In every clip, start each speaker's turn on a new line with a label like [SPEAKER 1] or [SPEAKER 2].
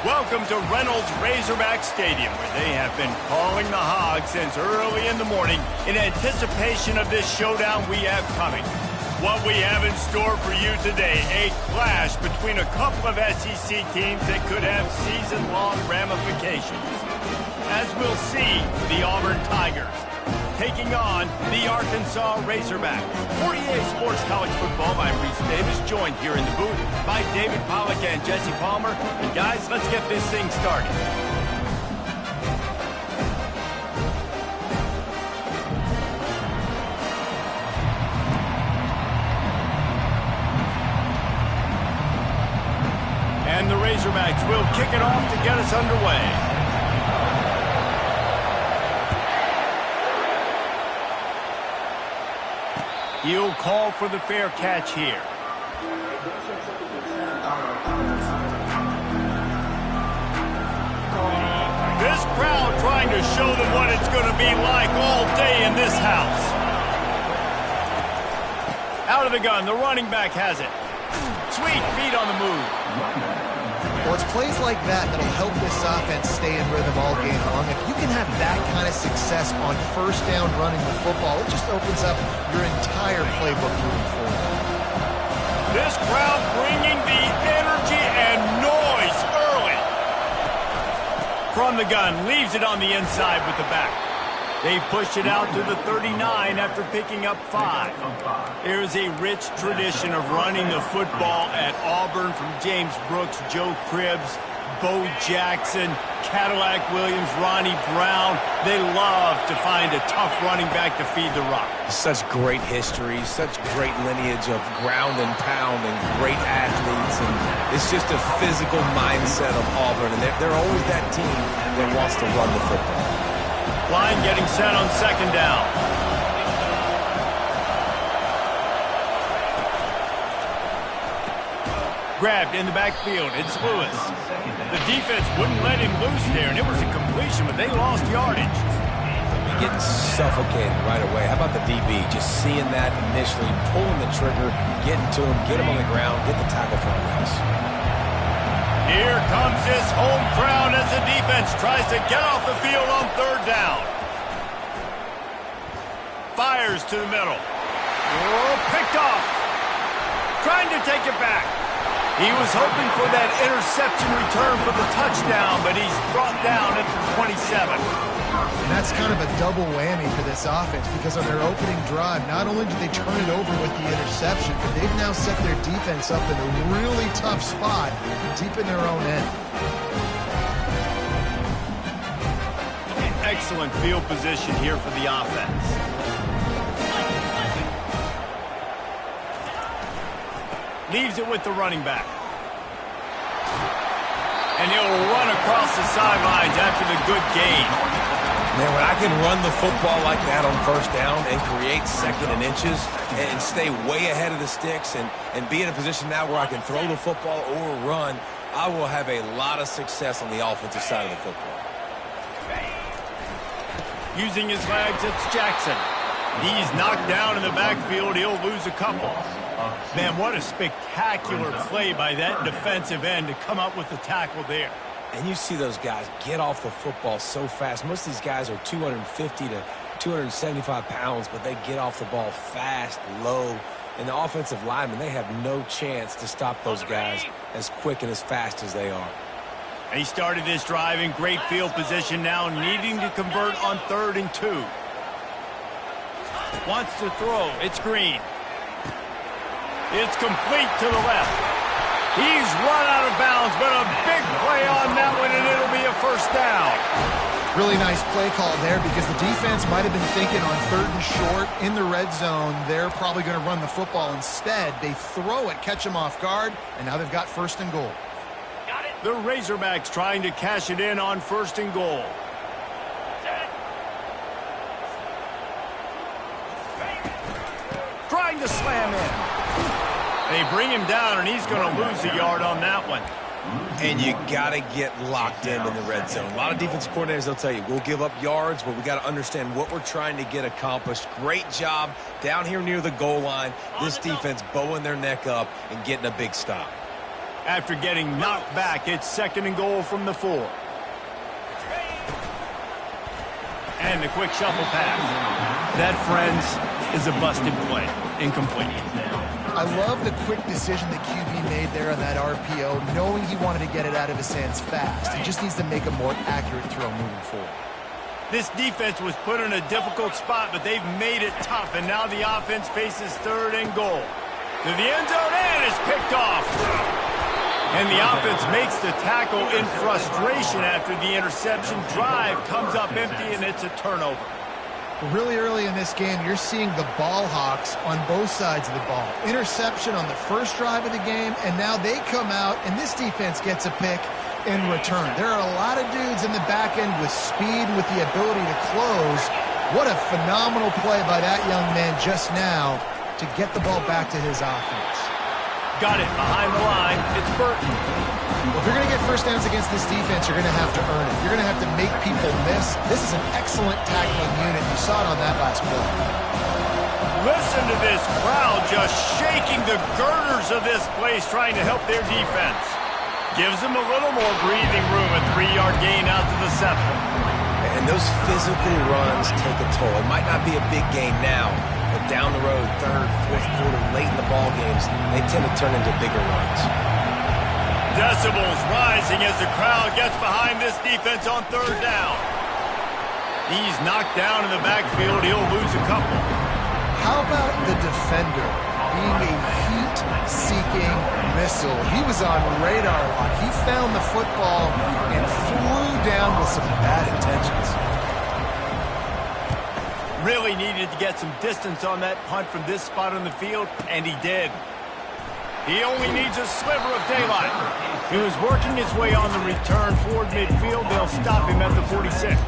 [SPEAKER 1] Welcome to Reynolds Razorback Stadium, where they have been calling the Hogs since early in the morning in anticipation of this showdown we have coming. What we have in store for you today, a clash between a couple of SEC teams that could have season-long ramifications. As we'll see, the Auburn Tigers taking on the Arkansas Razorback. For EA Sports College Football, I'm Reese Davis, joined here in the booth by David Pollack and Jesse Palmer. And guys, let's get this thing started. And the Razorbacks will kick it off to get us underway. He'll call for the fair catch here. This crowd trying to show them what it's going to be like all day in this house. Out of the gun, the running back has it. Sweet feet on the move.
[SPEAKER 2] Well, it's plays like that that'll help this offense stay in rhythm all game long. If you can have that kind of success on first down running the football, it just opens up your entire playbook moving forward.
[SPEAKER 1] This crowd bringing the energy and noise early. From the gun, leaves it on the inside with the back. They've pushed it out to the 39 after picking up 5. There is a rich tradition of running the football at Auburn from James Brooks, Joe Cribbs, Bo Jackson, Cadillac Williams, Ronnie Brown. They love to find a tough running back to feed the rock.
[SPEAKER 3] Such great history, such great lineage of ground and pound and great athletes. And it's just a physical mindset of Auburn. And they're always that team that wants to run the football.
[SPEAKER 1] Line getting set on second down. Grabbed in the backfield. It's Lewis. The defense wouldn't let him loose there, and it was a completion, but they lost yardage.
[SPEAKER 3] You're getting suffocated right away. How about the DB? Just seeing that initially, pulling the trigger, getting to him, get him on the ground, get the tackle for a loss.
[SPEAKER 1] Here comes this home crowd as the defense tries to get off the field on third down. Fires to the middle. Oh, picked off. Trying to take it back. He was hoping for that interception return for the touchdown, but he's brought down at the 27.
[SPEAKER 2] And that's kind of a double whammy for this offense because on their opening drive, not only did they turn it over with the interception, but they've now set their defense up in a really tough spot deep in their own end.
[SPEAKER 1] Excellent field position here for the offense. Leaves it with the running back. And he'll run across the sidelines after the good gain.
[SPEAKER 3] Man, when I can run the football like that on first down and create second and inches and stay way ahead of the sticks and be in a position now where I can throw the football or run, I will have a lot of success on the offensive side of the football.
[SPEAKER 1] Using his legs, it's Jackson. He's knocked down in the backfield. He'll lose a couple. Man, what a spectacular play by that defensive end to come up with the tackle there.
[SPEAKER 3] And you see those guys get off the football so fast. Most of these guys are 250 to 275 pounds, but they get off the ball fast, low. And the offensive linemen, they have no chance to stop those guys as quick and as fast as they are.
[SPEAKER 1] He started this drive in great field position now, needing to convert on 3rd and 2. Wants to throw. It's Green. It's complete to the left. He's run out of bounds, but a big play on that one, and it'll be a first down.
[SPEAKER 2] Really nice play call there because the defense might have been thinking on 3rd and short in the red zone. They're probably going to run the football instead. They throw it, catch them off guard, and now they've got 1st and goal.
[SPEAKER 1] The Razorbacks trying to cash it in on 1st and goal. Trying to slam in. They bring him down, and he's going to lose a yard on that one.
[SPEAKER 3] And you got to get locked in the red zone. A lot of defensive coordinators, they'll tell you, we'll give up yards, but we got to understand what we're trying to get accomplished. Great job down here near the goal line. This defense bowing their neck up and getting a big stop.
[SPEAKER 1] After getting knocked back, it's 2nd and goal from the 4. And the quick shuffle pass. That, friends, is a busted play. Incomplete.
[SPEAKER 2] I love the quick decision that QB made there on that RPO, knowing he wanted to get it out of his hands fast. He just needs to make a more accurate throw moving forward.
[SPEAKER 1] This defense was put in a difficult spot, but they've made it tough, and now the offense faces 3rd and goal. To the end zone, and it's picked off. And the offense makes the tackle in frustration after the interception. Drive comes up empty, and it's a turnover.
[SPEAKER 2] Really early in this game, you're seeing the ball hawks on both sides of the ball. Interception on the first drive of the game, and now they come out, and this defense gets a pick in return. There are a lot of dudes in the back end with speed, with the ability to close. What a phenomenal play by that young man just now to get the ball back to his offense.
[SPEAKER 1] Got it behind the line. It's Burton.
[SPEAKER 2] Well, if you're going to get first downs against this defense, you're going to have to earn it. You're going to have to make people miss. This is an excellent tackling unit. You saw it on that last play.
[SPEAKER 1] Listen to this crowd just shaking the girders of this place, trying to help their defense. Gives them a little more breathing room. A 3-yard gain out to the 7.
[SPEAKER 3] And those physical runs take a toll. It might not be a big gain now, but down the road, 3rd, 4th quarter, late in the ball games, they tend to turn into bigger runs.
[SPEAKER 1] Decibels rising as the crowd gets behind this defense on 3rd down. He's knocked down in the backfield. He'll lose a couple.
[SPEAKER 2] How about the defender being a heat-seeking missile? He was on radar lock. He found the football and flew down with some bad intentions.
[SPEAKER 1] Really needed to get some distance on that punt from this spot on the field, and he did. He only needs a sliver of daylight. He was working his way on the return toward midfield. They'll stop him at the 46.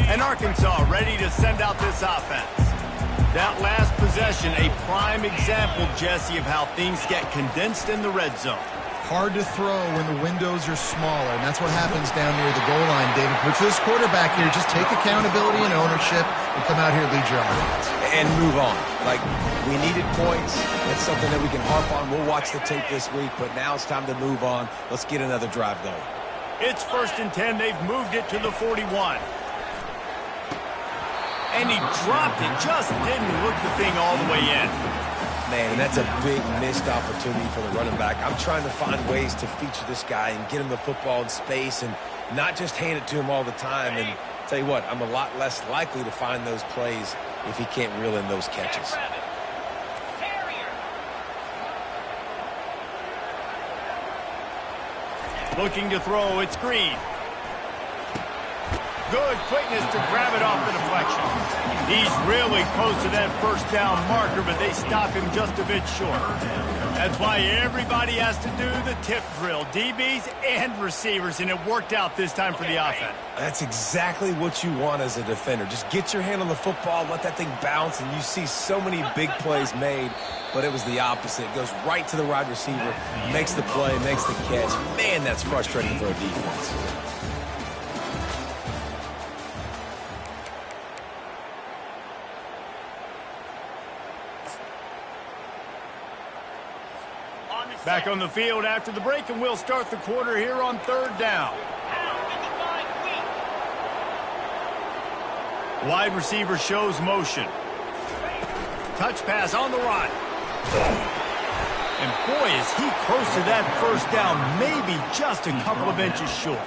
[SPEAKER 1] And Arkansas ready to send out this offense. That last possession, a prime example, Jesse, of how things get condensed in the red zone.
[SPEAKER 2] Hard to throw when the windows are smaller, and that's what happens down near the goal line, David. But for this quarterback here, just take accountability and ownership and come out here and lead your offense.
[SPEAKER 3] And move on. Like, we needed points. That's something that we can harp on. We'll watch the tape this week, but now it's time to move on. Let's get another drive going.
[SPEAKER 1] It's 1st and 10. They've moved it to the 41. And he dropped it. Just didn't look the thing all the way in.
[SPEAKER 3] Man, and that's a big missed opportunity for the running back. I'm trying to find ways to feature this guy and get him the football in space and not just hand it to him all the time. And tell you what, I'm a lot less likely to find those plays if he can't reel in those catches.
[SPEAKER 1] Looking to throw, it's Green. Good quickness to grab it off the deflection. He's really close to that first down marker, but they stop him just a bit short. That's why everybody has to do the tip drill, DBs and receivers, and it worked out this time for the offense.
[SPEAKER 3] That's exactly what you want as a defender. Just get your hand on the football, let that thing bounce, and you see so many big plays made, but it was the opposite. It goes right to the wide receiver, makes the play, makes the catch. Man, that's frustrating for a defense.
[SPEAKER 1] Back on the field after the break, and we'll start the quarter here on 3rd down. Wide receiver shows motion. Touch pass on the run. And boy, is he close to that first down, maybe just a couple of inches short.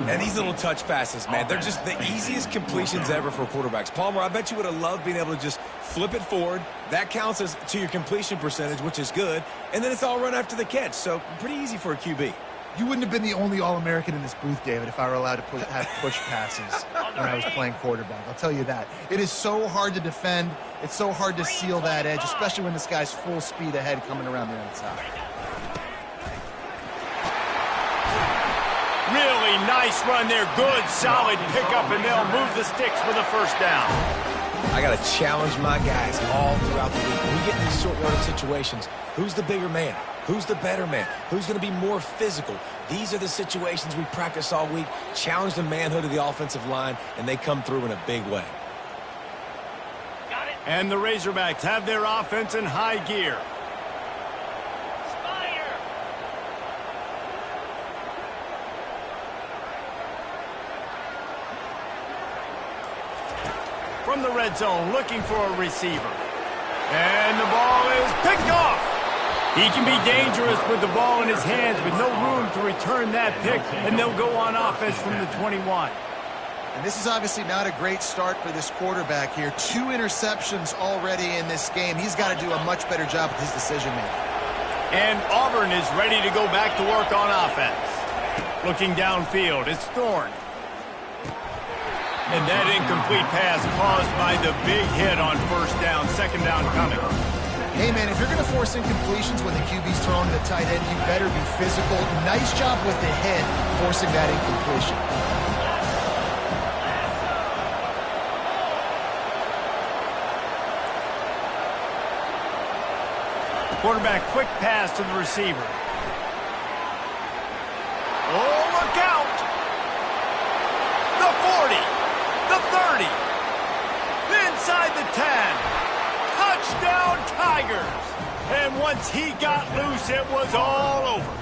[SPEAKER 3] And these little touch passes, man, they're just the easiest completions ever for quarterbacks. Palmer, I bet you would have loved being able to just flip it forward. That counts as to your completion percentage, which is good. And then it's all run after the catch, so pretty easy for a QB.
[SPEAKER 2] You wouldn't have been the only All-American in this booth, David, if I were allowed to have push passes when I was playing quarterback. I'll tell you that. It is so hard to defend. It's so hard to seal that edge, especially when this guy's full speed ahead coming around the outside.
[SPEAKER 1] Really nice run there. Good, solid pickup, and they'll move the sticks for the first down.
[SPEAKER 3] I got to challenge my guys all throughout the week. When we get in these short yardage situations, who's the bigger man? Who's the better man? Who's going to be more physical? These are the situations we practice all week, challenge the manhood of the offensive line, and they come through in a big way.
[SPEAKER 1] And the Razorbacks have their offense in high gear. From the red zone, looking for a receiver. And the ball is picked off. He can be dangerous with the ball in his hands with no room to return that pick, and they'll go on offense from the 21.
[SPEAKER 2] And this is obviously not a great start for this quarterback here. 2 interceptions already in this game. He's got to do a much better job with his decision-making.
[SPEAKER 1] And Auburn is ready to go back to work on offense. Looking downfield, it's Thorne. And that incomplete pass caused by the big hit on first down, second down coming.
[SPEAKER 2] Hey, man, if you're going to force incompletions when the QB's throwing to the tight end, you better be physical. Nice job with the hit, forcing that incompletion.
[SPEAKER 1] Quarterback, quick pass to the receiver. Oh, look out! The 40, the 30, inside the 10. Touchdown, Tigers! And once he got loose, it was all over.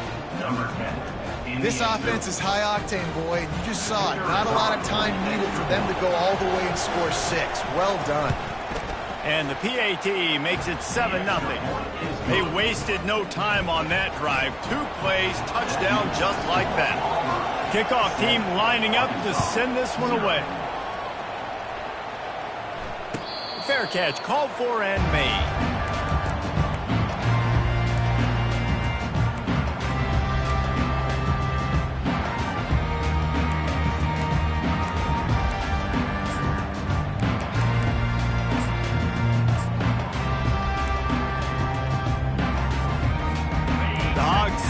[SPEAKER 2] This offense is high octane, boy, and you just saw it. Not a lot of time needed for them to go all the way and score 6. Well done.
[SPEAKER 1] And the PAT makes it 7-0. They wasted no time on that drive. 2 plays, touchdown just like that. Kickoff team lining up to send this one away. Fair catch called for and made.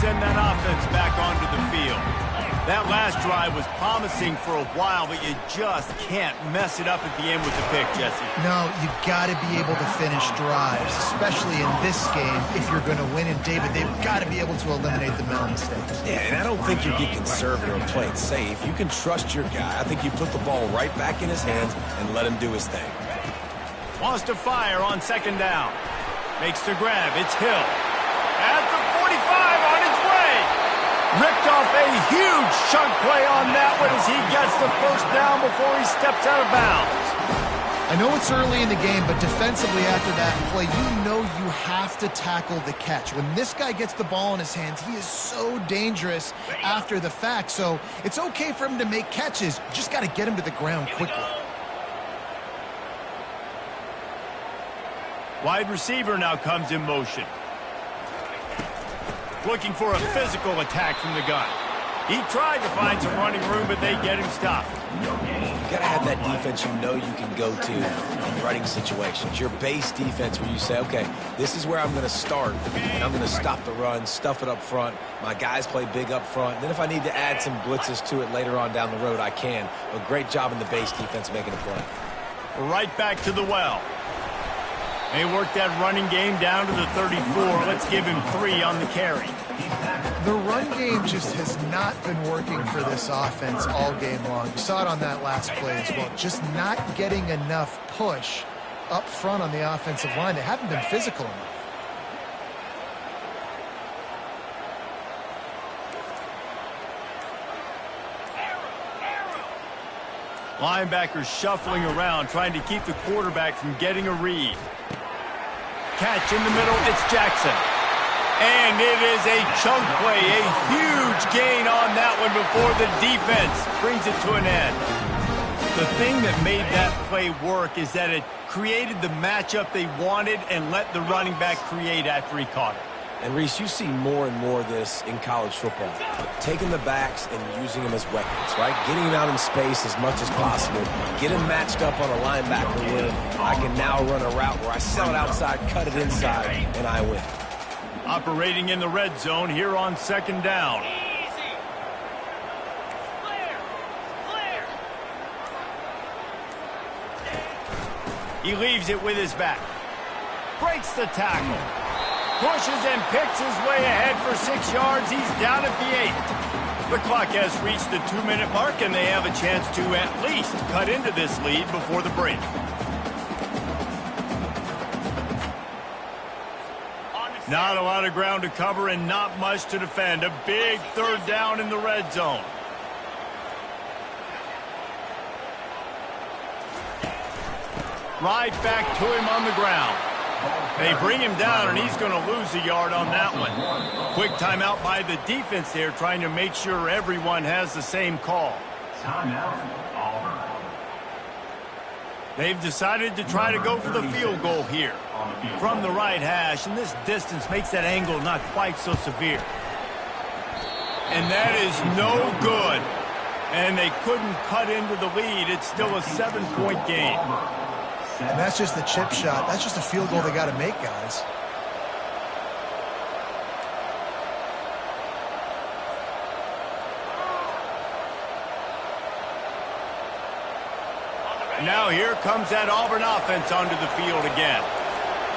[SPEAKER 1] Send that offense back onto the field. That last drive was promising for a while, but you just can't mess it up at the end with the pick, Jesse.
[SPEAKER 2] No, you got to be able to finish drives, especially in this game. If you're going to win, and David, they've got to be able to eliminate the mental mistakes.
[SPEAKER 3] Yeah, and I don't think you get conservative and play it safe. You can trust your guy. I think you put the ball right back in his hands and let him do his thing.
[SPEAKER 1] Wants to fire on second down. Makes the grab. It's Hill. At the 45 on his way. Ripped off a huge chunk play on that one as he gets the first down before he steps out of bounds.
[SPEAKER 2] I know it's early in the game, but defensively after that play, you know you have to tackle the catch. When this guy gets the ball in his hands, he is so dangerous after the fact. So it's okay for him to make catches. You just got to get him to the ground quickly.
[SPEAKER 1] Wide receiver now comes in motion. Looking for a physical attack from the gun. He tried to find some running room, but they get him stopped.
[SPEAKER 3] You got to have that defense you know you can go to in running situations. Your base defense where you say, okay, this is where I'm going to start, and I'm going to stop the run, stuff it up front. My guys play big up front. Then if I need to add some blitzes to it later on down the road, I can. A great job in the base defense making a play.
[SPEAKER 1] Right back to the well. They work that running game down to the 34. Let's give him 3 on the carry.
[SPEAKER 2] The run game just has not been working for this offense all game long. You saw it on that last play as well. Just not getting enough push up front on the offensive line. They haven't been physical enough.
[SPEAKER 1] Linebackers shuffling around, trying to keep the quarterback from getting a read. Catch in the middle, it's Jackson. And it is a chunk play, a huge gain on that one before the defense brings it to an end. The thing that made that play work is that it created the matchup they wanted and let the running back create after he caught it.
[SPEAKER 3] And, Reese, you see more and more of this in college football. Taking the backs and using them as weapons, right? Getting them out in space as much as possible. Get them matched up on a linebacker where I can now run a route where I sell it outside, cut it inside, and I win.
[SPEAKER 1] Operating in the red zone here on second down. He leaves it with his back. breaks the tackle. Pushes and picks his way ahead for 6 yards. He's down at the 8. The clock has reached the 2-minute mark, and they have a chance to at least cut into this lead before the break. Not a lot of ground to cover and not much to defend. A big third down in the red zone. Right back to him on the ground. They bring him down, and he's going to lose a yard on that one. Quick timeout by the defense there, trying to make sure everyone has the same call.
[SPEAKER 4] Timeout, Auburn.
[SPEAKER 1] They've decided to try to go for the field goal here from the right hash, and this distance makes that angle not quite so severe. And that is no good. And they couldn't cut into the lead. It's still a 7-point game.
[SPEAKER 2] And that's just the chip shot. That's just a field goal they got to make, guys.
[SPEAKER 1] Now here comes that Auburn offense onto the field again.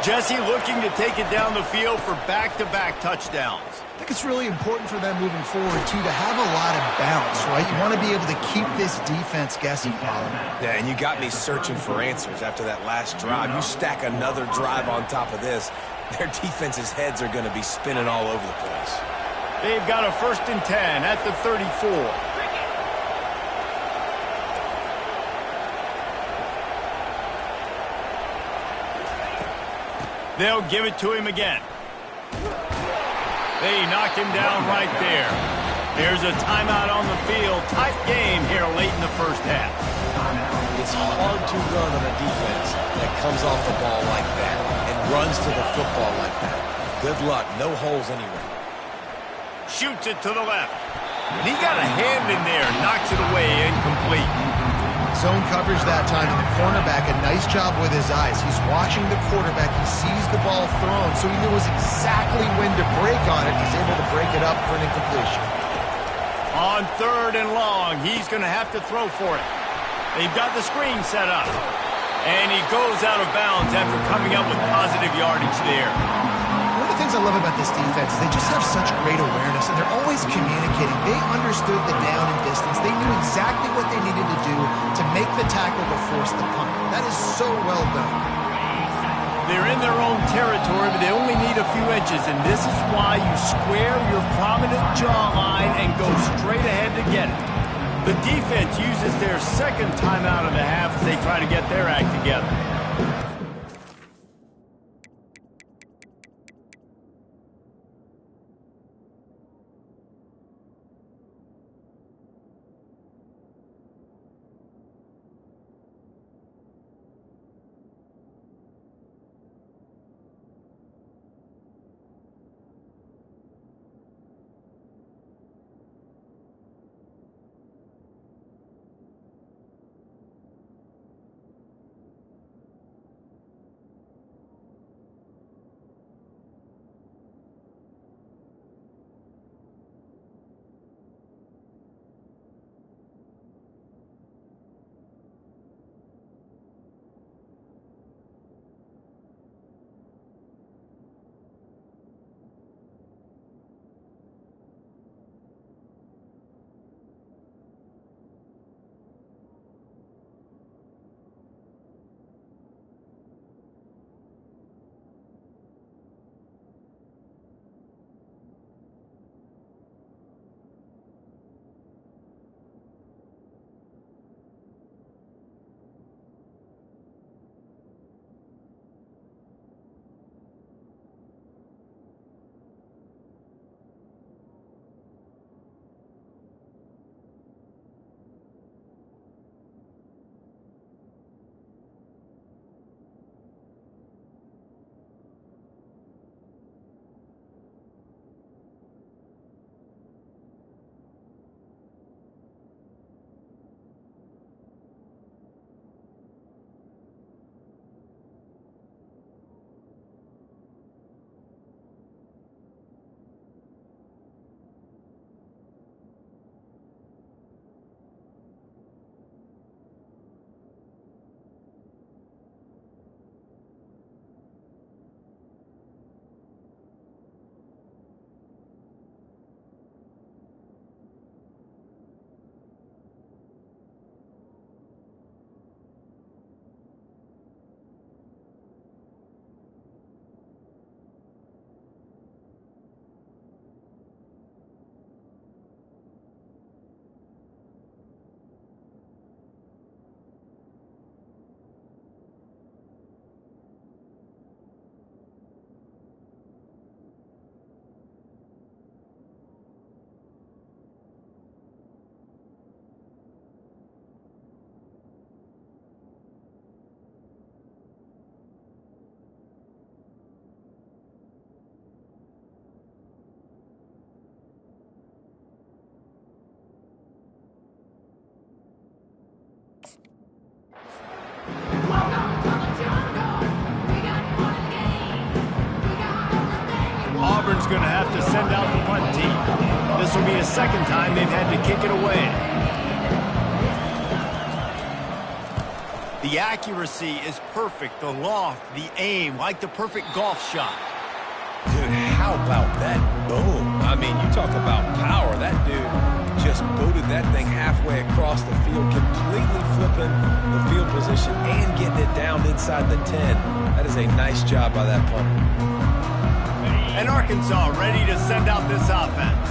[SPEAKER 1] Jesse looking to take it down the field for back-to-back touchdowns.
[SPEAKER 2] I think it's really important for them moving forward, too, to have a lot of bounce, right? You want to be able to keep this defense guessing, Colin.
[SPEAKER 3] Yeah, and you got me searching for answers after that last drive. You stack another drive on top of this, their defense's heads are going to be spinning all over the place.
[SPEAKER 1] They've got a 1st and 10 at the 34. They'll give it to him again. They knock him down right there. There's a timeout on the field. Tight game here late in the first half.
[SPEAKER 3] It's hard to run on a defense that comes off the ball like that and runs to the football like that. Good luck. No holes anywhere.
[SPEAKER 1] Shoots it to the left. And he got a hand in there. Knocks it away. Incomplete.
[SPEAKER 2] Zone coverage that time, and the cornerback, a nice job with his eyes. He's watching the quarterback. He sees the ball thrown, so he knows exactly when to break on it. He's able to break it up for an incompletion.
[SPEAKER 1] On 3rd and long, he's going to have to throw for it. They've got the screen set up. And he goes out of bounds after coming up with positive yardage there.
[SPEAKER 2] One of the things I love about this defense is they just have such great awareness, and they're always communicating. They understood the down and distance. They knew exactly what they needed to do to make the tackle to force the punt. That is so well done.
[SPEAKER 1] They're in their own territory, but they only need a few inches, and this is why you square your prominent jawline and go straight ahead to get it. The defense uses their 2nd timeout of the half as they try to get their act together. Auburn's going to have to send out the punt team. This will be a second time they've had to kick it away. The accuracy is perfect. The loft, the aim, like the perfect golf shot.
[SPEAKER 3] Dude, how about that boom? I mean, you talk about power. That dude just booted that thing halfway across the field, completely flipping the field position and getting it down inside the 10. That is a nice job by that punter.
[SPEAKER 1] And Arkansas ready to send out this offense.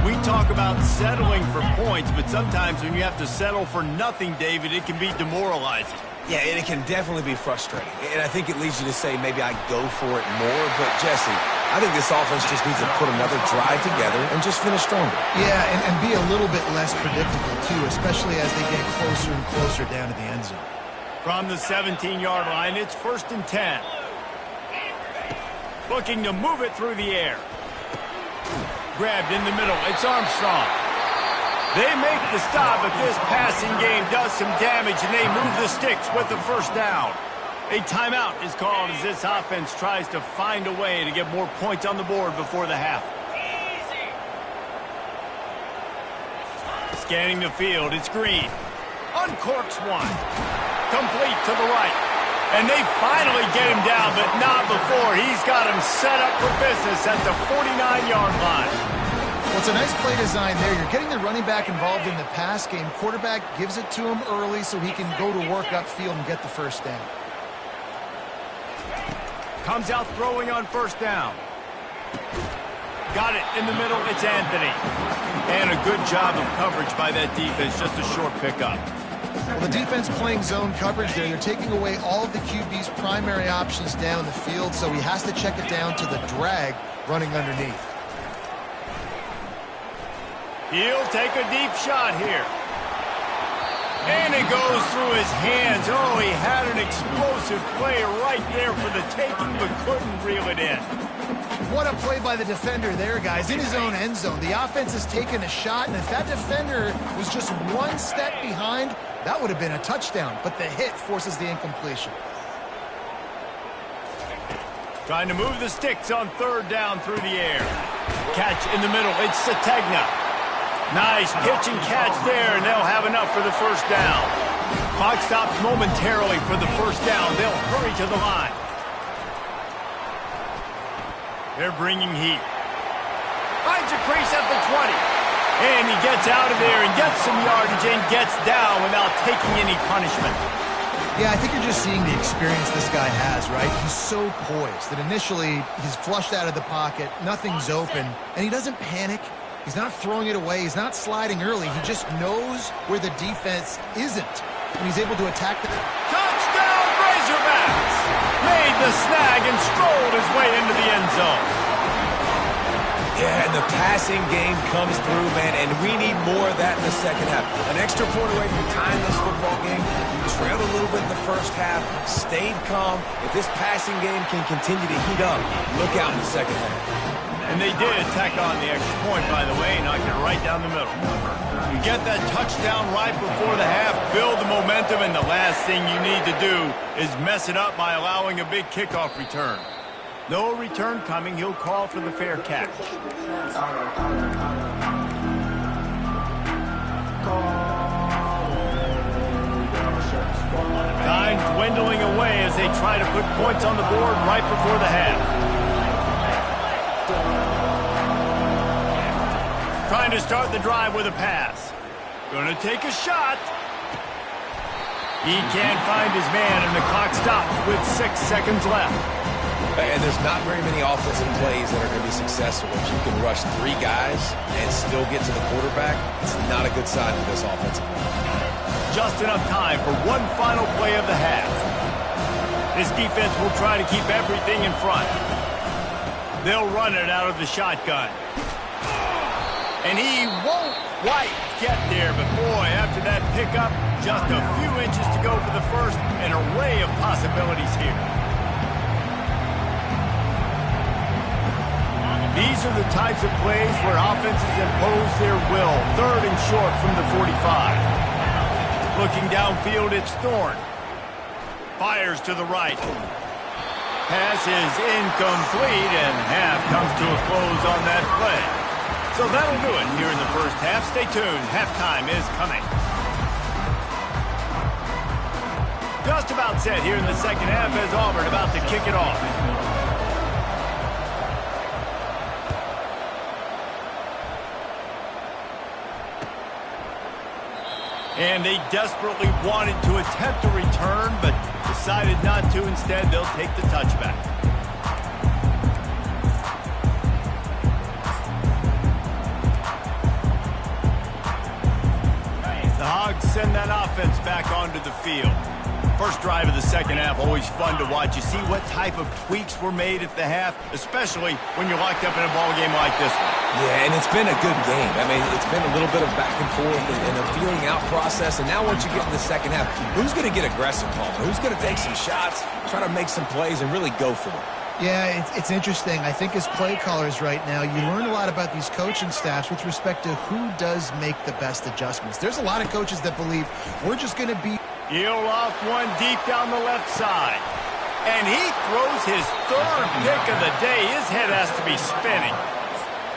[SPEAKER 1] We talk about settling for points, but sometimes when you have to settle for nothing, David, it can be demoralizing.
[SPEAKER 3] Yeah, and it can definitely be frustrating. And I think it leads you to say maybe I go for it more. But, Jesse, I think this offense just needs to put another drive together and just finish stronger.
[SPEAKER 2] Yeah, and be a little bit less predictable, too, especially as they get closer and closer down to the end zone.
[SPEAKER 1] From the 17-yard line, it's 1st and 10. Looking to move it through the air. Grabbed in the middle. It's Armstrong. They make the stop, but this passing game does some damage, and they move the sticks with the first down. A timeout is called as this offense tries to find a way to get more points on the board before the half. Scanning the field, it's Green. Uncorks one. Complete to the right. And they finally get him down, but not before. He's got him set up for business at the 49-yard line.
[SPEAKER 2] Well, it's a nice play design there. You're getting the running back involved in the pass game. Quarterback gives it to him early so he can go to work upfield and get the first down.
[SPEAKER 1] Comes out throwing on first down. Got it in the middle. It's Anthony. And a good job of coverage by that defense. Just a short pickup.
[SPEAKER 2] Well, the defense playing zone coverage there. They're taking away all of the QB's primary options down the field, so he has to check it down to the drag running underneath.
[SPEAKER 1] He'll take a deep shot here. And it goes through his hands. Oh, he had an explosive play right there for the taking, but couldn't reel it in.
[SPEAKER 2] What a play by the defender there, guys. In his own end zone. The offense has taken a shot, and if that defender was just one step behind, that would have been a touchdown. But the hit forces the incompletion.
[SPEAKER 1] Trying to move the sticks on 3rd down through the air. Catch in the middle. It's Sategna. Nice pitch and catch there, and they'll have enough for the first down. Clock stops momentarily for the first down. They'll hurry to the line. They're bringing heat. Finds a crease at the 20. And he gets out of there and gets some yardage and gets down without taking any punishment.
[SPEAKER 2] Yeah, I think you're just seeing the experience this guy has, right? He's so poised that initially he's flushed out of the pocket, nothing's open, and he doesn't panic. He's not throwing it away. He's not sliding early. He just knows where the defense isn't, and he's able to attack the...
[SPEAKER 1] Touchdown, Razorbacks! Made the snag and strolled his way into the end zone.
[SPEAKER 3] Yeah, and the passing game comes through, man, and we need more of that in the second half. An extra point away from tying this football game. You trailed a little bit in the first half, stayed calm. If this passing game can continue to heat up, look out in the second half.
[SPEAKER 1] And they did tack on the extra point, by the way, knocked it right down the middle. You get that touchdown right before the half, build the momentum, and the last thing you need to do is mess it up by allowing a big kickoff return. No return coming. He'll call for the fair catch. Time dwindling away as they try to put points on the board right before the half. Trying to start the drive with a pass. Gonna take a shot. He can't find his man, and the clock stops with 6 seconds left.
[SPEAKER 3] And there's not very many offensive plays that are going to be successful. If you can rush 3 guys and still get to the quarterback, it's not a good sign for this offensive line.
[SPEAKER 1] Just enough time for one final play of the half. This defense will try to keep everything in front. They'll run it out of the shotgun. And he won't quite get there, but boy, after that pickup, just a few inches to go for the first. An array of possibilities here. These are the types of plays where offenses impose their will. 3rd and short from the 45. Looking downfield, it's Thorne. Fires to the right. Pass is incomplete, and half comes to a close on that play. So that'll do it here in the first half. Stay tuned. Halftime is coming. Just about set here in the second half as Auburn about to kick it off. And they desperately wanted to attempt a return, but decided not to. Instead, they'll take the touchback. The Hogs send that offense back onto the field. First drive of the second half, always fun to watch. You see what type of tweaks were made at the half, especially when you're locked up in a ball game like this one.
[SPEAKER 3] Yeah, and it's been a good game. I mean, it's been a little bit of back and forth and a feeling out process. And now once you get in the second half, who's going to get aggressive, Paul? Who's going to take some shots, try to make some plays, and really go for it?
[SPEAKER 2] Yeah, it's interesting. I think as play callers right now, you learn a lot about these coaching staffs with respect to who does make the best adjustments. There's a lot of coaches that believe we're just going to be...
[SPEAKER 1] He'll off one deep down the left side. And he throws his third pick of the day. His head has to be spinning.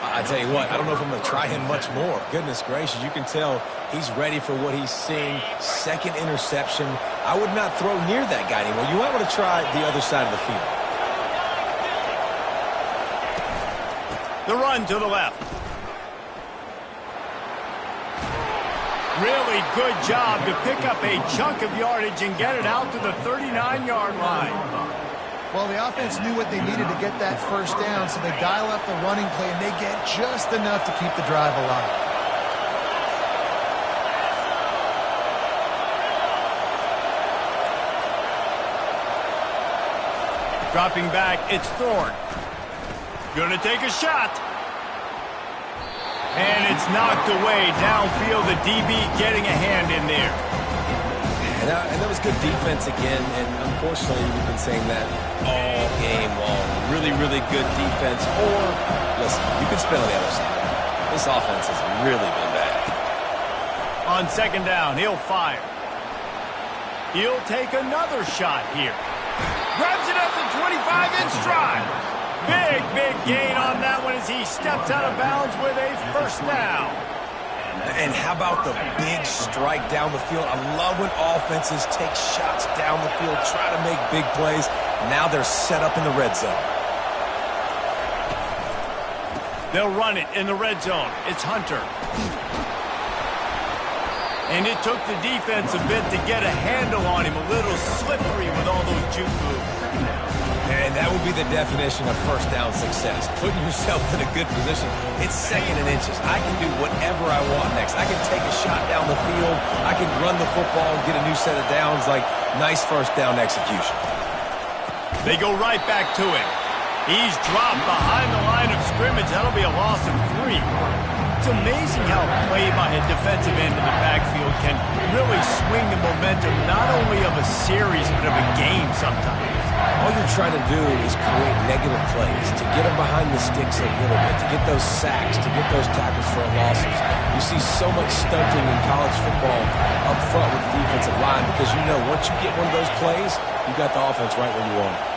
[SPEAKER 3] I tell you what, I don't know if I'm going to try him much more. Goodness gracious, you can tell he's ready for what he's seeing. Second interception. I would not throw near that guy anymore. You might want to try the other side of the field.
[SPEAKER 1] The run to the left. Really good job to pick up a chunk of yardage and get it out to the 39-yard line.
[SPEAKER 2] Well, the offense knew what they needed to get that first down, so they dial up the running play, and they get just enough to keep the drive alive.
[SPEAKER 1] Dropping back, it's Thorne. Gonna take a shot. And it's knocked away downfield. The DB getting a hand in there.
[SPEAKER 3] And that was good defense again, and unfortunately we've been saying that all game long. Really, really good defense. Or, listen, you could spin on the other side. This offense has really been bad.
[SPEAKER 1] On second down, he'll fire. He'll take another shot here. Grabs it at the 25 in stride. Big, big gain on that one as he steps out of bounds with a first down.
[SPEAKER 3] And how about the big strike down the field? I love when offenses take shots down the field, try to make big plays. Now they're set up in the red zone.
[SPEAKER 1] They'll run it in the red zone. It's Hunter. And it took the defense a bit to get a handle on him. A little slippery with all those juke moves.
[SPEAKER 3] And that would be the definition of first down success. Putting yourself in a good position. It's second and inches. I can do whatever I want next. I can take a shot down the field. I can run the football and get a new set of downs. Like, nice first down execution.
[SPEAKER 1] They go right back to him. He's dropped behind the line of scrimmage. That'll be a loss of 3. It's amazing how play by a defensive end in the backfield can really swing the momentum not only of a series but of a game sometimes.
[SPEAKER 3] All you're trying to do is create negative plays, to get them behind the sticks a little bit, to get those sacks, to get those tackles for losses. You see so much stunting in college football up front with the defensive line because you know once you get one of those plays, you got the offense right where you want it.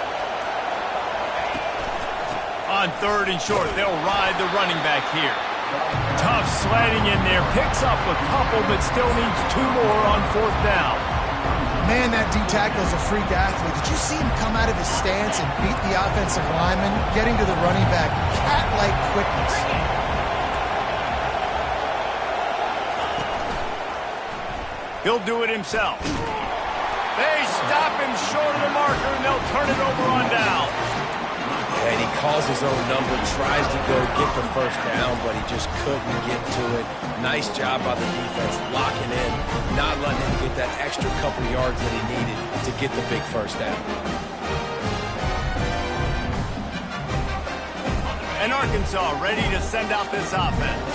[SPEAKER 1] On third and short, they'll ride the running back here. Tough sledding in there, picks up a couple, but still needs 2 more on fourth down.
[SPEAKER 2] Man, that D-tackle's a freak athlete. Did you see him come out of his stance and beat the offensive lineman, getting to the running back? Cat-like quickness.
[SPEAKER 1] He'll do it himself. They stop him short of the marker, and they'll turn it over on down.
[SPEAKER 3] And he calls his own number, tries to go get the first down, but he just couldn't get to it. Nice job by the defense, locking in, not letting him get that extra couple yards that he needed to get the big first down.
[SPEAKER 1] And Arkansas ready to send out this offense.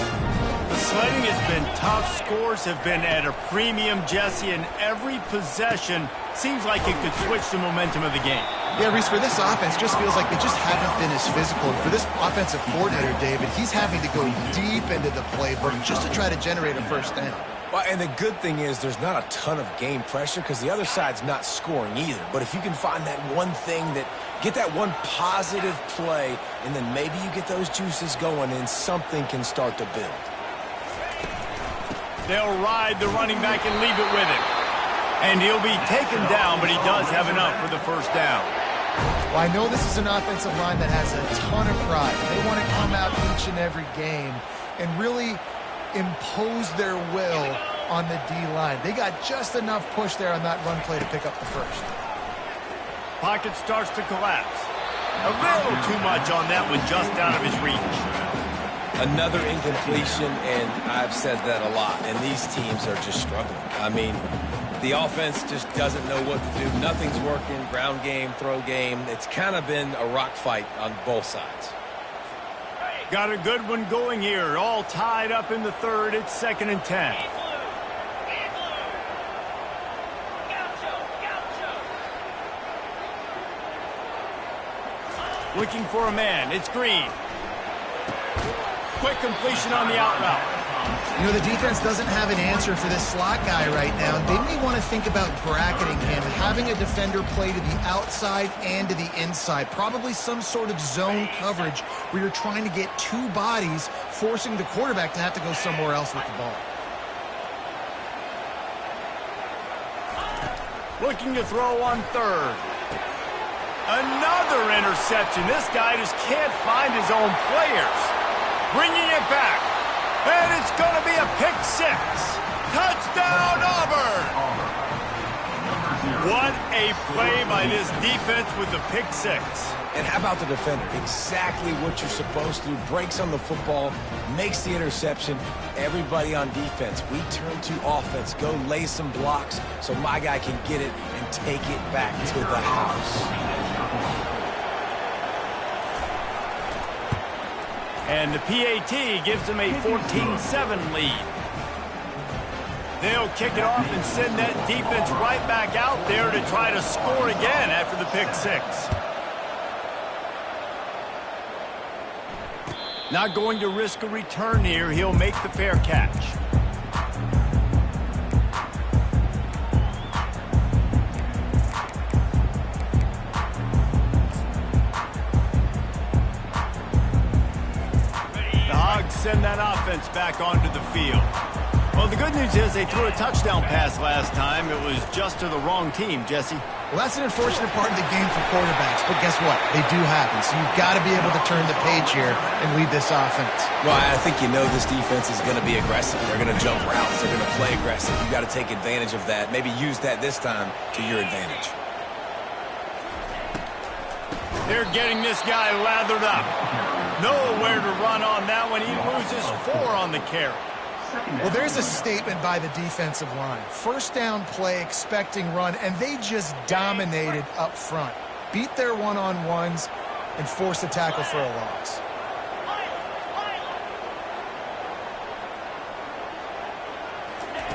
[SPEAKER 1] The sledding has been tough. Scores have been at a premium, Jesse, and every possession seems like it could switch the momentum of the game.
[SPEAKER 2] Yeah, Reese, for this offense, just feels like they just haven't been as physical. And for this offensive coordinator, David, he's having to go deep into the playbook just to try to generate a first down.
[SPEAKER 3] Well, and the good thing is there's not a ton of game pressure because the other side's not scoring either. But if you can find that one thing get that one positive play, and then maybe you get those juices going and something can start to build.
[SPEAKER 1] They'll ride the running back and leave it with him. And he'll be taken down, but he does have enough for the first down.
[SPEAKER 2] Well, I know this is an offensive line that has a ton of pride. They want to come out each and every game and really impose their will on the D-line. They got just enough push there on that run play to pick up the first.
[SPEAKER 1] Pocket starts to collapse. A little too much on that one, just out of his reach.
[SPEAKER 3] Another incompletion, and I've said that a lot, and these teams are just struggling. I mean, the offense just doesn't know what to do. Nothing's working. Ground game, throw game. It's kind of been a rock fight on both sides.
[SPEAKER 1] Got a good one going here. All tied up in the third. It's 2nd and 10. Looking for a man. It's Green. Quick completion on the out route.
[SPEAKER 2] You know, the defense doesn't have an answer for this slot guy right now. They may want to think about bracketing him, having a defender play to the outside and to the inside. Probably some sort of zone coverage where you're trying to get two bodies, forcing the quarterback to have to go somewhere else with the ball.
[SPEAKER 1] Looking to throw on third. Another interception. This guy just can't find his own players. Bringing it back. And it's going to be a pick six. Touchdown, Auburn! What a play by this defense with the pick six.
[SPEAKER 3] And how about the defender? Exactly what you're supposed to do. Breaks on the football, makes the interception. Everybody on defense, we turn to offense. Go lay some blocks so my guy can get it and take it back to the house.
[SPEAKER 1] And the PAT gives them a 14-7 lead. They'll kick it off and send that defense right back out there to try to score again after the pick six. Not going to risk a return here. He'll make the fair catch. Send that offense back onto the field. Well, the good news is they threw a touchdown pass last time. It was just to the wrong team, Jesse.
[SPEAKER 2] Well, that's an unfortunate part of the game for quarterbacks, but guess what? They do happen, so you've got to be able to turn the page here and lead this offense.
[SPEAKER 3] Well, I think you know this defense is going to be aggressive. They're going to jump routes. They're going to play aggressive. You've got to take advantage of that. Maybe use that this time to your advantage.
[SPEAKER 1] They're getting this guy lathered up. Nowhere to run on that one. He loses 4 on the carry.
[SPEAKER 2] Well, there's a statement by the defensive line. First down play, expecting run, and they just dominated up front. Beat their one-on-ones and forced a tackle for a loss.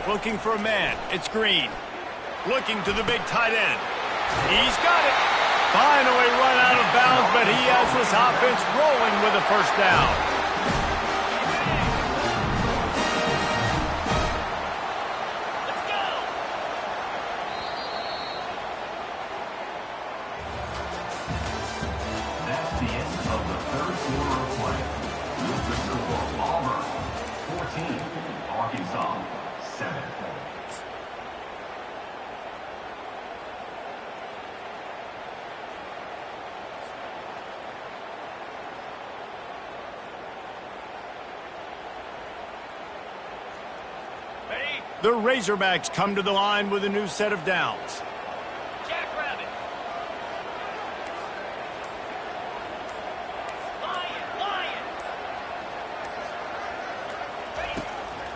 [SPEAKER 1] Looking for a man. It's Green. Looking to the big tight end. He's got it. Finally run out of bounds, but he has this offense rolling with a first down.
[SPEAKER 4] That's the end of the third quarter of play. The score, Auburn 14, Arkansas 7.
[SPEAKER 1] The Razorbacks come to the line with a new set of downs.
[SPEAKER 5] Jackrabbit. Lion.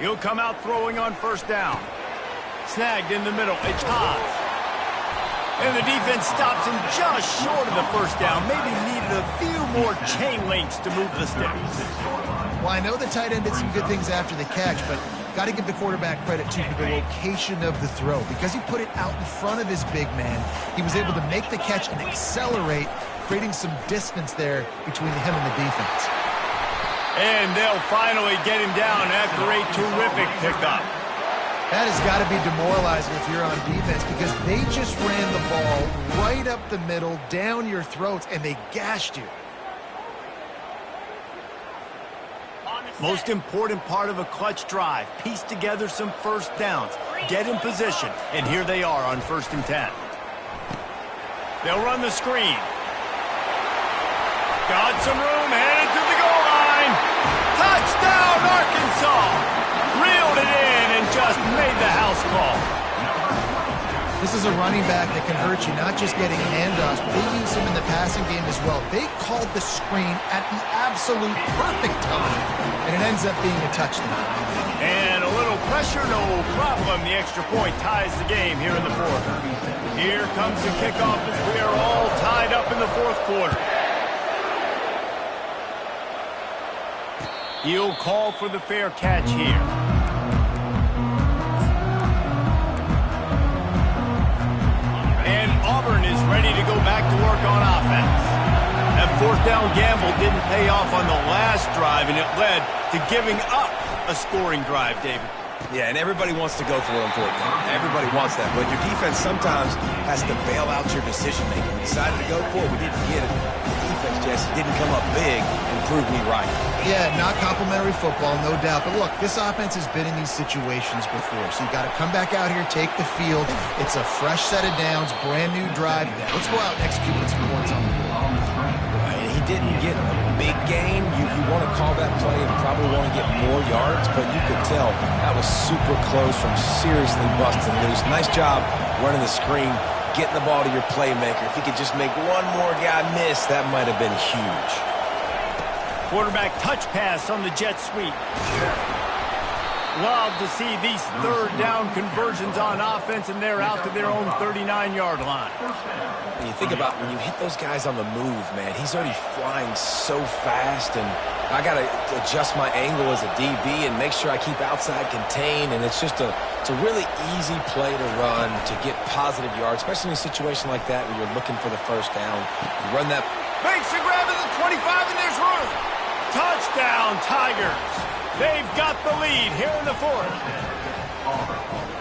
[SPEAKER 1] He'll come out throwing on first down. Snagged in the middle. It's Haas. And the defense stops him just short of the first down. Maybe needed a few more chain links to move the sticks.
[SPEAKER 2] Well, I know the tight end did some good things after the catch, but got to give the quarterback credit, too, for the location of the throw. Because he put it out in front of his big man, he was able to make the catch and accelerate, creating some distance there between him and the defense.
[SPEAKER 1] And they'll finally get him down after a terrific pickup.
[SPEAKER 2] That has got to be demoralizing if you're on defense, because they just ran the ball right up the middle, down your throats, and they gashed you.
[SPEAKER 1] Most important part of a clutch drive, piece together some first downs, get in position, and here they are on 1st and 10. They'll run the screen. Got some room, headed to the goal line. Touchdown, Arkansas! Reeled it in and just made the house call.
[SPEAKER 2] This is a running back that can hurt you, not just getting handoffs, but they use him in the passing game as well. They called the screen at the absolute perfect time, and it ends up being a touchdown.
[SPEAKER 1] And a little pressure, no problem. The extra point ties the game here in the 4th. Here comes the kickoff as we are all tied up in the 4th quarter. He'll call for the fair catch here. And Auburn is ready to go back to work on offense. That 4th down gamble didn't pay off on the last drive, and it led to giving up a scoring drive, David.
[SPEAKER 3] Yeah, and everybody wants to go for it on 4th down. Everybody wants that, but your defense sometimes has to bail out your decision-making. We decided to go for it. We didn't get it. The defense, Jesse, didn't come up big and prove me right.
[SPEAKER 2] Yeah, not complimentary football, no doubt. But look, this offense has been in these situations before, so you got to come back out here, take the field. It's a fresh set of downs, brand new drive. Let's go out and execute with some points on the board.
[SPEAKER 3] And he didn't get a big gain. You want to call that play and probably want to get more yards, but you could tell that was super close from seriously busting loose. Nice job running the screen, getting the ball to your playmaker. If he could just make one more guy miss, that might have been huge.
[SPEAKER 1] Quarterback touch pass on the jet sweep. Love to see these 3rd down conversions on offense, and they're out to their own 39-yard line.
[SPEAKER 3] When you think about when you hit those guys on the move, man, he's already flying so fast, and I got to adjust my angle as a DB and make sure I keep outside contained, and it's a really easy play to run to get positive yards, especially in a situation like that where you're looking for the 1st down. You run that.
[SPEAKER 1] Makes the grab at the 25, and there's room. Touchdown, Tigers. They've got the lead here in the 4th.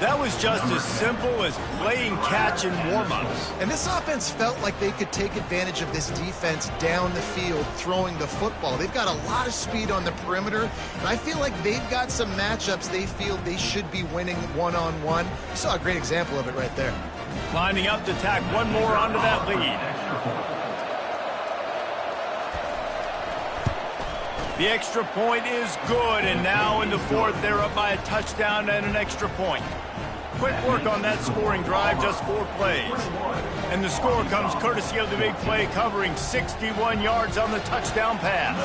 [SPEAKER 1] That was just as simple as playing catch and warm-ups.
[SPEAKER 2] And this offense felt like they could take advantage of this defense down the field throwing the football. They've got a lot of speed on the perimeter, and I feel like they've got some matchups they feel they should be winning one-on-one. You saw a great example of it right there.
[SPEAKER 1] Lining up to tack one more onto that lead. The extra point is good, and now in the 4th, they're up by a touchdown and an extra point. Quick work on that scoring drive, just 4 plays. And the score comes courtesy of the big play, covering 61 yards on the touchdown pass.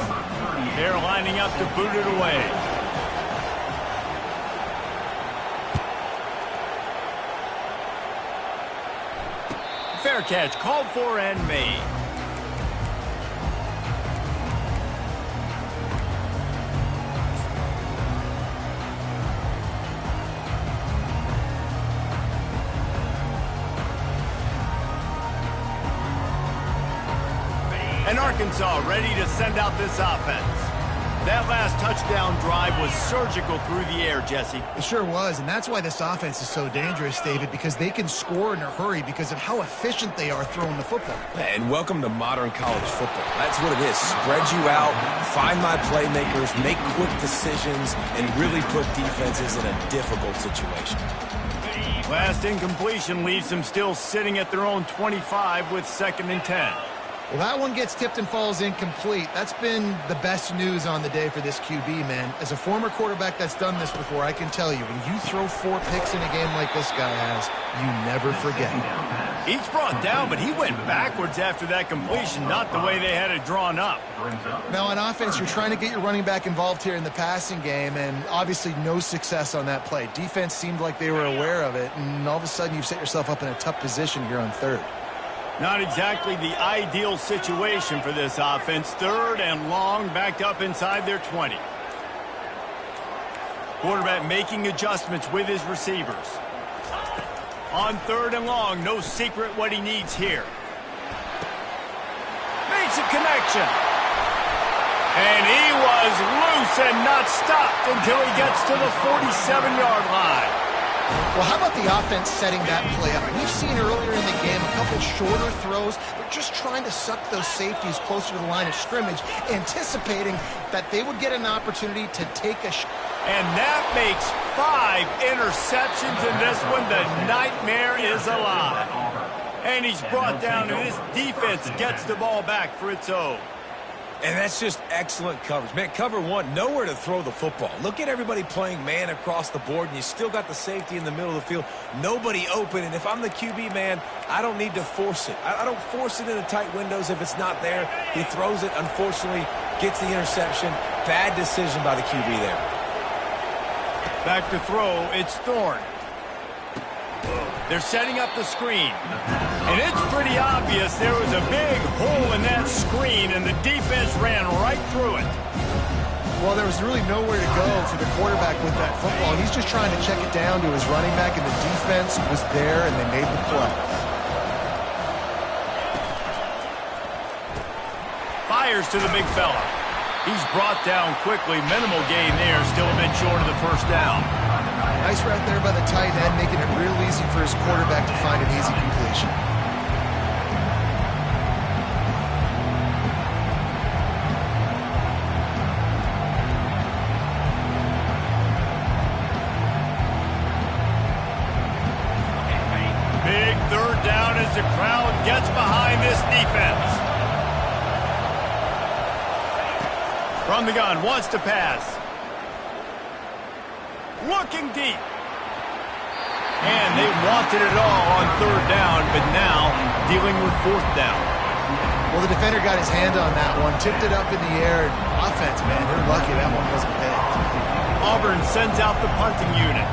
[SPEAKER 1] They're lining up to boot it away. Fair catch called for and made. And Arkansas ready to send out this offense. That last touchdown drive was surgical through the air, Jesse.
[SPEAKER 2] It sure was, and that's why this offense is so dangerous, David, because they can score in a hurry because of how efficient they are throwing the football.
[SPEAKER 3] And welcome to modern college football. That's what it is. Spread you out, find my playmakers, make quick decisions, and really put defenses in a difficult situation.
[SPEAKER 1] Last incompletion leaves them still sitting at their own 25 with 2nd and 10.
[SPEAKER 2] Well, that one gets tipped and falls incomplete. That's been the best news on the day for this QB, man. As a former quarterback that's done this before, I can tell you, when you throw 4 picks in a game like this guy has, you never forget.
[SPEAKER 1] Each brought down, but he went backwards after that completion, not the way they had it drawn up.
[SPEAKER 2] Now, on offense, you're trying to get your running back involved here in the passing game, and obviously no success on that play. Defense seemed like they were aware of it, and all of a sudden you've set yourself up in a tough position here on 3rd.
[SPEAKER 1] Not exactly the ideal situation for this offense. 3rd and long, backed up inside their 20. Quarterback making adjustments with his receivers. On 3rd and long, no secret what he needs here. Makes a connection. And he was loose and not stopped until he gets to the 47-yard line.
[SPEAKER 2] Well, how about the offense setting that play up? We've seen earlier in the game a couple shorter throws. They're just trying to suck those safeties closer to the line of scrimmage, anticipating that they would get an opportunity to take a shot.
[SPEAKER 1] And that makes 5 interceptions in this one. The nightmare is alive. And he's brought down, and this defense gets the ball back for its own.
[SPEAKER 3] And that's just excellent coverage. Man, cover one, nowhere to throw the football. Look at everybody playing man across the board, and you still got the safety in the middle of the field. Nobody open, and if I'm the QB, man, I don't need to force it. I don't force it into tight windows if it's not there. He throws it, unfortunately, gets the interception. Bad decision by the QB there.
[SPEAKER 1] Back to throw, it's Thorne. They're setting up the screen. And it's pretty obvious there was a big hole in that screen, and the defense ran right through it.
[SPEAKER 2] Well, there was really nowhere to go for the quarterback with that football. He's just trying to check it down to his running back, and the defense was there, and they made the play.
[SPEAKER 1] Fires to the big fella. He's brought down quickly. Minimal gain there, still a bit short of the first down.
[SPEAKER 2] Nice route there by the tight end, making it real easy for his quarterback to find an easy completion.
[SPEAKER 1] Big 3rd down as the crowd gets behind this defense. From the gun, wants to pass. Looking deep. And they wanted it all on 3rd down, but now dealing with 4th down.
[SPEAKER 2] Well, the defender got his hand on that one, tipped it up in the air. Offense, man, they're lucky that one wasn't picked.
[SPEAKER 1] Auburn sends out the punting unit.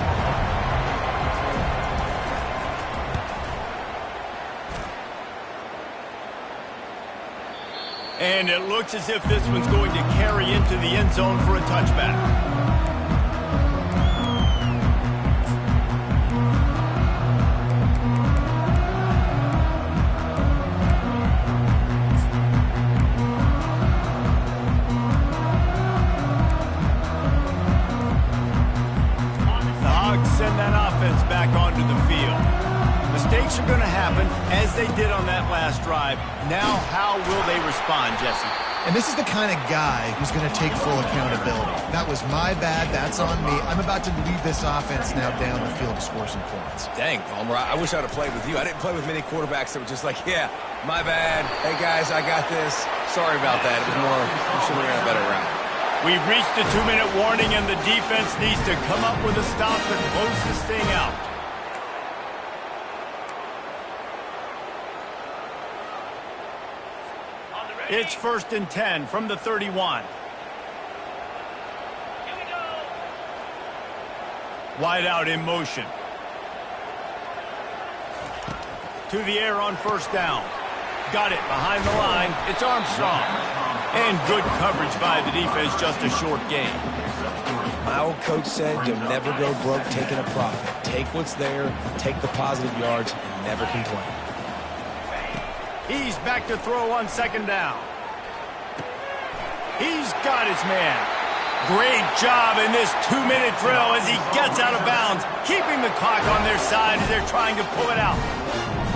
[SPEAKER 1] And it looks as if this one's going to carry into the end zone for a touchback. The Hogs send that offense back onto the field. Mistakes are going to happen, as they did on that last drive. Now, how will they respond, Jesse?
[SPEAKER 2] And this is the kind of guy who's going to take full accountability. That was my bad. That's on me. I'm about to lead this offense now down the field to score some points.
[SPEAKER 3] Dang, Palmer, I wish I'd have played with you. I didn't play with many quarterbacks that were just like, yeah, my bad. Hey, guys, I got this. Sorry about that. It was more, we should have ran a better route.
[SPEAKER 1] We've reached the 2-minute warning, and the defense needs to come up with a stop to close this thing out. It's 1st and 10 from the 31. Wide out in motion. To the air on 1st down. Got it behind the line. It's Armstrong. And good coverage by the defense, just a short gain.
[SPEAKER 3] My old coach said you'll never go broke taking a profit. Take what's there, take the positive yards, and never complain.
[SPEAKER 1] He's back to throw on 2nd down. He's got his man. Great job in this 2-minute drill as he gets out of bounds, keeping the clock on their side as they're trying to pull it out.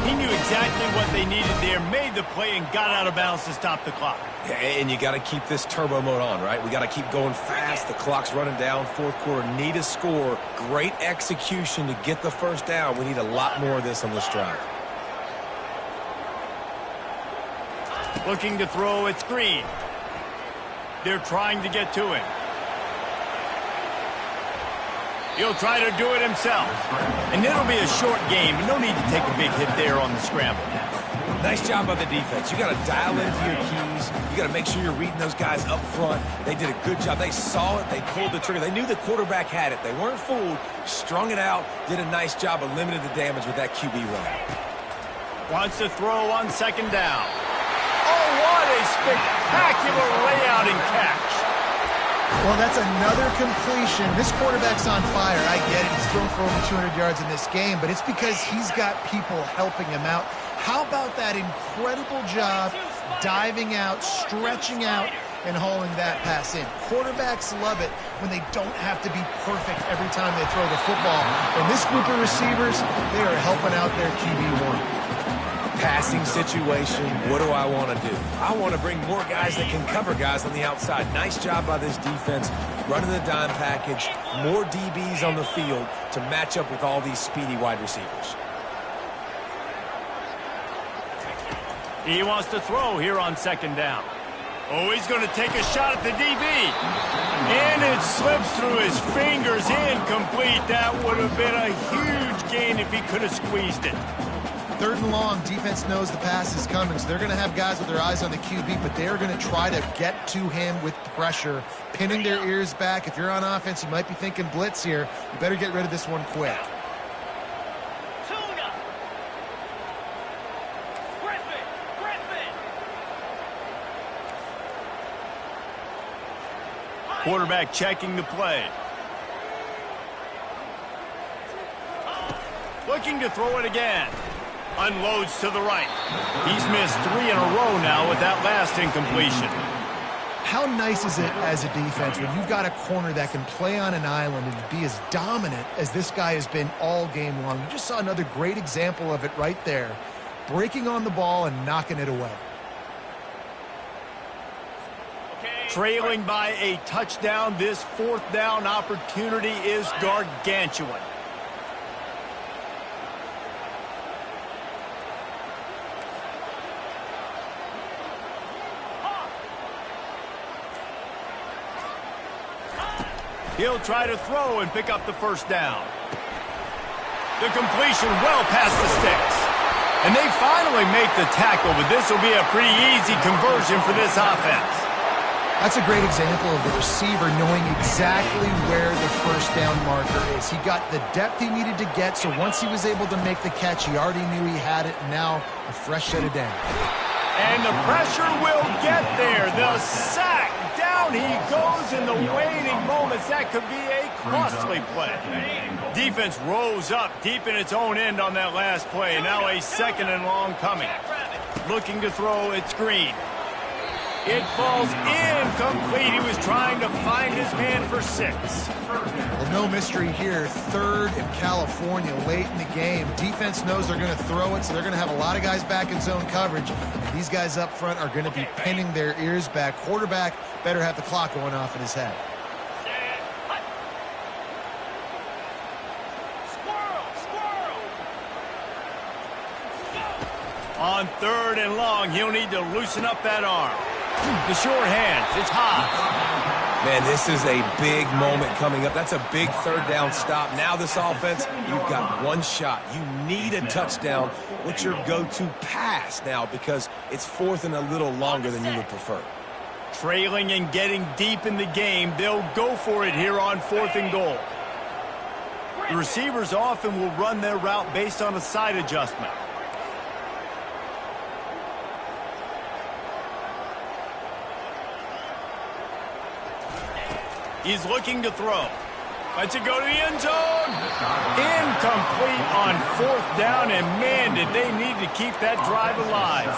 [SPEAKER 1] He knew exactly what they needed there, made the play, and got out of bounds to stop the clock.
[SPEAKER 3] Yeah, and you got to keep this turbo mode on, right? We got to keep going fast. The clock's running down. 4th quarter, need a score. Great execution to get the 1st down. We need a lot more of this on this drive.
[SPEAKER 1] Looking to throw, it's Green. They're trying to get to him. He'll try to do it himself. And it'll be a short game, but no need to take a big hit there on the scramble.
[SPEAKER 3] Nice job by the defense. You got to dial into your keys. You got to make sure you're reading those guys up front. They did a good job. They saw it. They pulled the trigger. They knew the quarterback had it. They weren't fooled. Strung it out. Did a nice job of limiting the damage with that QB run.
[SPEAKER 1] Wants to throw on 2nd down. Oh, what a spectacular layout and catch.
[SPEAKER 2] Well, that's another completion. This quarterback's on fire. I get it. He's thrown for over 200 yards in this game, but it's because he's got people helping him out. How about that incredible job diving out, stretching out, and hauling that pass in? Quarterbacks love it when they don't have to be perfect every time they throw the football. And this group of receivers, they are helping out their QB1.
[SPEAKER 3] Passing situation, what do I want to do? I want to bring more guys that can cover guys on the outside. Nice job by this defense, running the dime package, more DBs on the field to match up with all these speedy wide receivers.
[SPEAKER 1] He wants to throw here on second down. Oh, he's going to take a shot at the DB. And it slips through his fingers, incomplete. That would have been a huge gain if he could have squeezed it.
[SPEAKER 2] 3rd and long, defense knows the pass is coming, so they're going to have guys with their eyes on the QB, but they're going to try to get to him with pressure, pinning their ears back. If you're on offense, you might be thinking blitz here. You better get rid of this one quick.
[SPEAKER 1] Quarterback checking the play. Looking to throw it again. Unloads to the right. He's missed 3 in a row now with that last incompletion.
[SPEAKER 2] How nice is it as a defense when you've got a corner that can play on an island and be as dominant as this guy has been all game long? You just saw another great example of it right there. Breaking on the ball and knocking it away.
[SPEAKER 1] Trailing by a touchdown, this 4th down opportunity is gargantuan. He'll try to throw and pick up the 1st down. The completion well past the sticks. And they finally make the tackle, but this will be a pretty easy conversion for this offense.
[SPEAKER 2] That's a great example of the receiver knowing exactly where the 1st down marker is. He got the depth he needed to get, so once he was able to make the catch, he already knew he had it, and now a fresh set of downs.
[SPEAKER 1] And the pressure will get there. The sack. Down he goes in the waiting moments. That could be a costly play. Defense rose up deep in its own end on that last play. Now a 2nd and long coming. Looking to throw, it's Green. It falls incomplete. He was trying to find his man for 6.
[SPEAKER 2] Well, no mystery here. 3rd in California late in the game. Defense knows they're going to throw it, so they're going to have a lot of guys back in zone coverage. And these guys up front are going to be pinning their ears back. Quarterback better have the clock going off in his head.
[SPEAKER 1] On 3rd and long, he'll need to loosen up that arm. The sure hands, it's hot.
[SPEAKER 3] Man, this is a big moment coming up. That's a big 3rd down stop. Now this offense, you've got one shot. You need a touchdown. What's your go-to pass now? Because it's 4th and a little longer than you would prefer.
[SPEAKER 1] Trailing and getting deep in the game, they'll go for it here on 4th and goal. The receivers often will run their route based on a side adjustment. He's looking to throw. Lets it go to the end zone. Incomplete on 4th down, and man, did they need to keep that drive alive.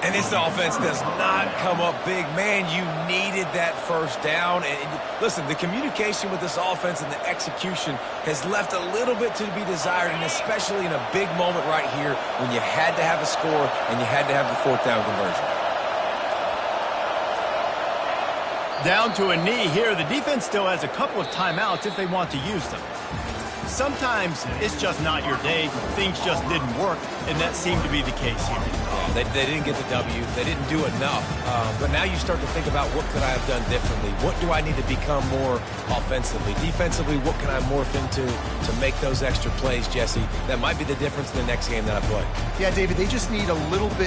[SPEAKER 3] And this offense does not come up big. Man, you needed that 1st down. And listen, the communication with this offense and the execution has left a little bit to be desired, and especially in a big moment right here when you had to have a score and you had to have the 4th down conversion.
[SPEAKER 1] Down to a knee here. The defense still has a couple of timeouts if they want to use them. Sometimes it's just not your day. Things just didn't work, and that seemed to be the case here.
[SPEAKER 3] They didn't get the W. They didn't do enough. But now you start to think about what could I have done differently? What do I need to become more offensively? Defensively, what can I morph into to make those extra plays, Jesse? That might be the difference in the next game that I play.
[SPEAKER 2] Yeah, David, they just need a little bit